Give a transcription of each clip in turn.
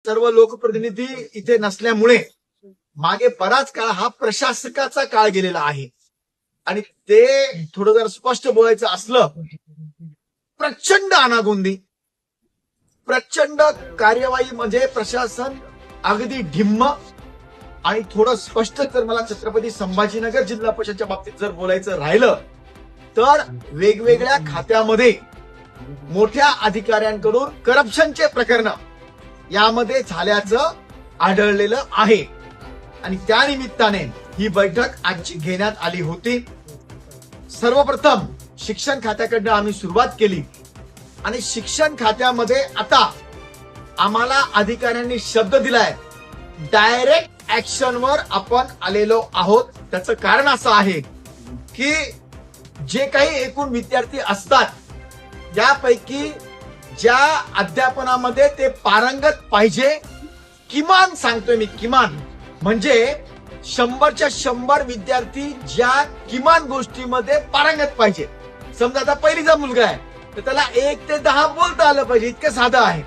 सर्व लोकप्रतिनिधी इथे नसल्यामुळे मागे बराच काळ हा प्रशासकाचा काळ गेलेला आहे आणि ते थोडं जर स्पष्ट बोलायचं असलं, प्रचंड अनागोंदी, प्रचंड कार्यवाही म्हणजे प्रशासन अगदी ढिम्म. आणि थोडं स्पष्ट जर मला छत्रपती संभाजीनगर जिल्हा परिषदच्या बाबतीत जर बोलायचं राहिलं तर वेगवेगळ्या खात्यामध्ये मोठ्या अधिकाऱ्यांकडून करप्शनचे प्रकरण यामध्ये झाल्याचं आढळलेलं आहे आणि त्या निमित्ताने ही बैठक आजची घेण्यात आली होती. सर्वप्रथम शिक्षण खात्याकडनं आम्ही सुरुवात केली आणि शिक्षण खात्यामध्ये आता आम्हाला अधिकाऱ्यांनी शब्द दिलाय, डायरेक्ट ऍक्शनवर आपण आलेलो आहोत. त्याचं कारण असं आहे की जे काही एकूण विद्यार्थी असतात यापैकी ज्या अध्यापनामध्ये ते पारंगत पाहिजे, किमान सांगतोय मी, किमान म्हणजे 100च्या 100 विद्यार्थी ज्या किमान गोष्टीमध्ये पारंगत पाहिजे. समजा आता पहिलीचा मुलगा आहे तर त्याला 1 ते 10 बोलता आलं पाहिजे, इतकं साधं आहे.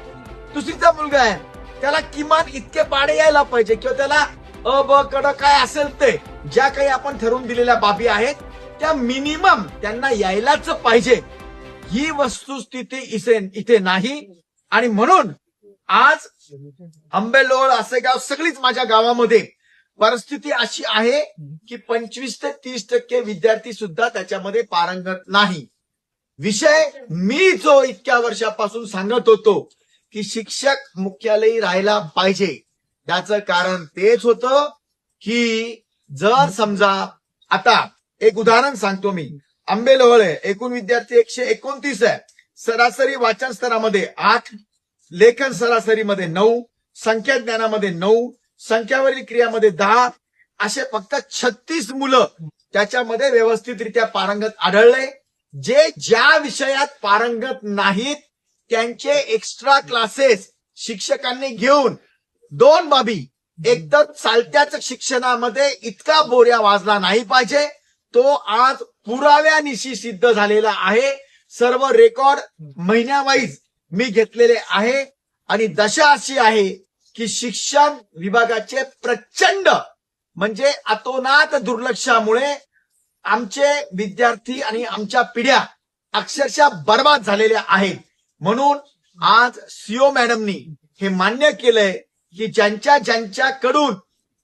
दुसरीचा मुलगा आहे त्याला किमान इतके पाडे यायला पाहिजे किंवा त्याला अ ब कड काय असेल ते ज्या काही आपण ठरवून दिलेल्या बाबी आहेत त्या मिनिमम त्यांना यायलाच पाहिजे. ही वस्तुस्थिती इथे नाही आणि म्हणून आज आंबेलोळ, आसेगाव, सगळीच माझ्या गावामध्ये परिस्थिती अशी आहे की 25 ते 30% विद्यार्थी सुद्धा त्याच्यामध्ये पारंगत नाही. विषय मी जो इतक्या वर्षापासून सांगत होतो की शिक्षक मुख्यालयी राहायला पाहिजे, त्याचं कारण तेच होतं की जर समजा आता एक उदाहरण सांगतो मी, आंबेलोळ आहे, एकूण विद्यार्थी 129 आहे, सरासरी वाचन स्तरामध्ये 8, लेखन सरासरीमध्ये 9, संख्या ज्ञानामध्ये 9, संख्यावरील क्रियामध्ये 10, असे फक्त 36 मुलं त्याच्यामध्ये व्यवस्थितरित्या पारंगत आढळले. जे ज्या विषयात पारंगत नाहीत त्यांचे एक्स्ट्रा क्लासेस शिक्षकांनी घेऊन 2 बाबी, एकतर चालत्याच शिक्षणामध्ये इतका बोऱ्या वाजला नाही पाहिजे, तो आज पुराव्यानिशी सिद्ध झालेला आहे. सर्व रेकॉर्ड महिन्यावाईज मी घेतलेले आहे आणि दशा अशी आहे की शिक्षण विभागाचे प्रचंड म्हणजे अतोनात दुर्लक्षामुळे आमचे विद्यार्थी आणि आमच्या पिढ्या अक्षरशः बर्बाद झालेल्या आहेत. म्हणून आज सीओ मॅडमनी हे मान्य केलंय की ज्यांच्याकडून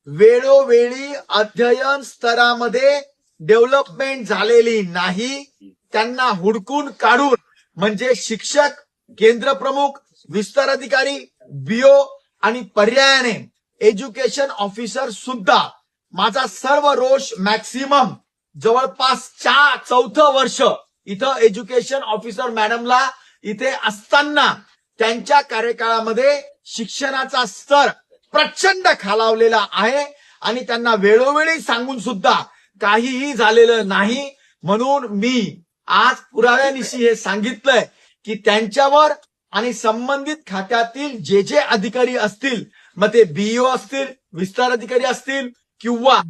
वेळोवेळी अध्ययन स्तरामध्ये डेव्हलपमेंट झालेली नाही त्यांना हुडकून काढून, म्हणजे शिक्षक, केंद्र प्रमुख, विस्तार अधिकारी, बीओ आणि पर्यायाने एज्युकेशन ऑफिसर सुद्धा, माझा सर्व रोष मॅक्सिमम जवळपास 4 वर्ष इथं एज्युकेशन ऑफिसर मॅडमला इथे असताना त्यांच्या कार्यकाळामध्ये शिक्षणाचा स्तर प्रचंड खालावलेला आहे आणि त्यांना वेळोवेळी सांगून सुद्धा काहीही झालेलं नाही. म्हणून मी आज पुराव्यानिशी हे सांगितलंय की त्यांच्यावर आणि संबंधित खात्यातील जे अधिकारी असतील, मग ते बीईओ असतील, विस्तार अधिकारी असतील किंवा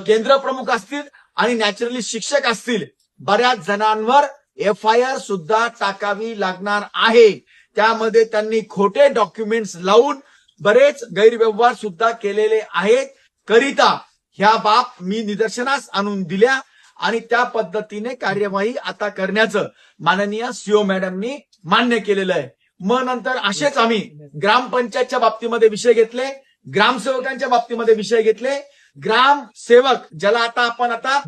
केंद्र प्रमुख असतील आणि नॅचरली शिक्षक असतील, बऱ्याच जणांवर FIR सुद्धा टाकावी लागणार आहे. त्यामध्ये त्यांनी खोटे डॉक्युमेंट्स लावून बरेच गैरव्यवहार सुद्धा केलेले आहेत. करिता ह्या बाब मी निदर्शनास आणून दिल्या आणि त्या पद्धतीने कार्यवाही आता करण्याचं माननीय सीओ मॅडमनी मान्य केलेलं आहे. मग नंतर असेच आम्ही ग्रामपंचायतच्या बाबतीमध्ये विषय घेतले, ग्रामसेवकांच्या बाबतीमध्ये विषय घेतले. ग्रामसेवक ज्याला आता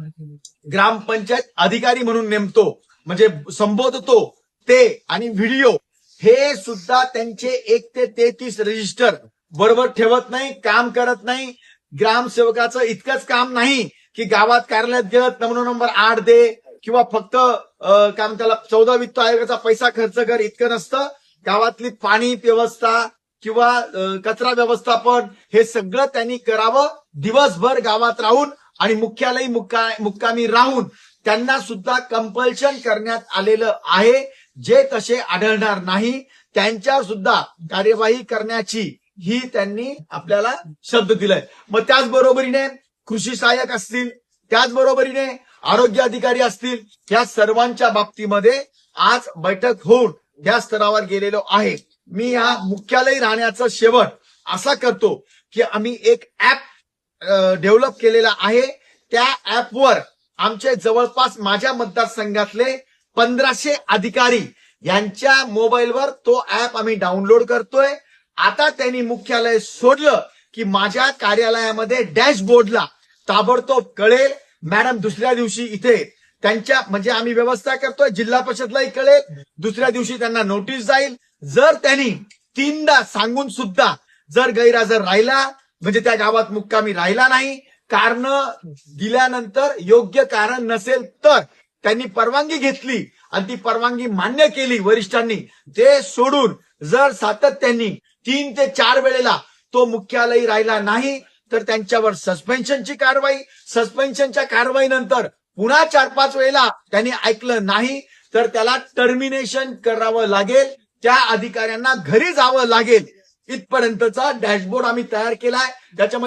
ग्रामपंचायत अधिकारी म्हणून नेमतो, म्हणजे संबोधतो ते, आणि व्हिडिओ हे सुद्धा त्यांचे 1 ते 33 रजिस्टर बरोबर ठेवत नाही, काम करत नाही. ग्रामसेवकाचं इतकंच काम नाही की गावात कार्यालयात गेलं नमुना नंबर 8 दे किंवा फक्त काय म्हणतात 14 वित्त आयोगाचा पैसा खर्च कर, इतकं नसतं. गावातली पाणी व्यवस्था किंवा कचरा व्यवस्थापन हे सगळं त्यांनी करावं. दिवसभर गावात राहून आणि मुख्यालयी मुक्कामी राहून त्यांना सुद्धा कंपल्शन करण्यात आलेलं आहे. जे तसे आढळणार नाही त्यांच्यावर सुद्धा कार्यवाही करण्याची ही त्यांनी आपल्याला शब्द दिलाय. मग त्याचबरोबरीने कृषी सहाय्यक असतील, त्याचबरोबरीने आरोग्य अधिकारी असतील, या सर्वांच्या बाबतीमध्ये आज बैठक होऊन या स्तरावर गेलेलो आहे. मी या मुख्यालयी राहण्याचं शेवट असा करतो की आम्ही एक ऍप डेव्हलप केलेला आहे. त्या ऍपवर आमचे जवळपास माझ्या मतदारसंघातले 1500 अधिकारी यांच्या मोबाईलवर तो ऍप आम्ही डाउनलोड करतोय. आता त्यांनी मुख्यालय सोडलं की माझ्या कार्यालयामध्ये डॅशबोर्डला ताबडतोब कळेल. मॅडम दुसऱ्या दिवशी इथे त्यांच्या म्हणजे आम्ही व्यवस्था करतोय, जिल्हा परिषदलाही कळेल, दुसऱ्या दिवशी त्यांना नोटीस जाईल. जर त्यांनी 3दा सांगून सुद्धा जर गैरहजर राहिला म्हणजे त्या गावात मुक्कामी राहिला नाही, कारण दिल्यानंतर योग्य कारण नसेल तर त्यांनी परवानगी घेतली आणि ती परवानगी मान्य केली वरिष्ठांनी, ते सोडून जर सातत्याने 3 ते 4 वेळेला तो मुख्यालयी राहिला नाही तर त्यांच्यावर सस्पेन्शनची कारवाई, सस्पेन्शनच्या कारवाईनंतर पुन्हा 4-5 वेळेला त्यांनी ऐकलं नाही तर त्याला टर्मिनेशन करावं लागेल, त्या अधिकाऱ्यांना घरी जावं लागेल. इथपर्यंतचा डॅशबोर्ड आम्ही तयार केलाय. त्याच्यामध्ये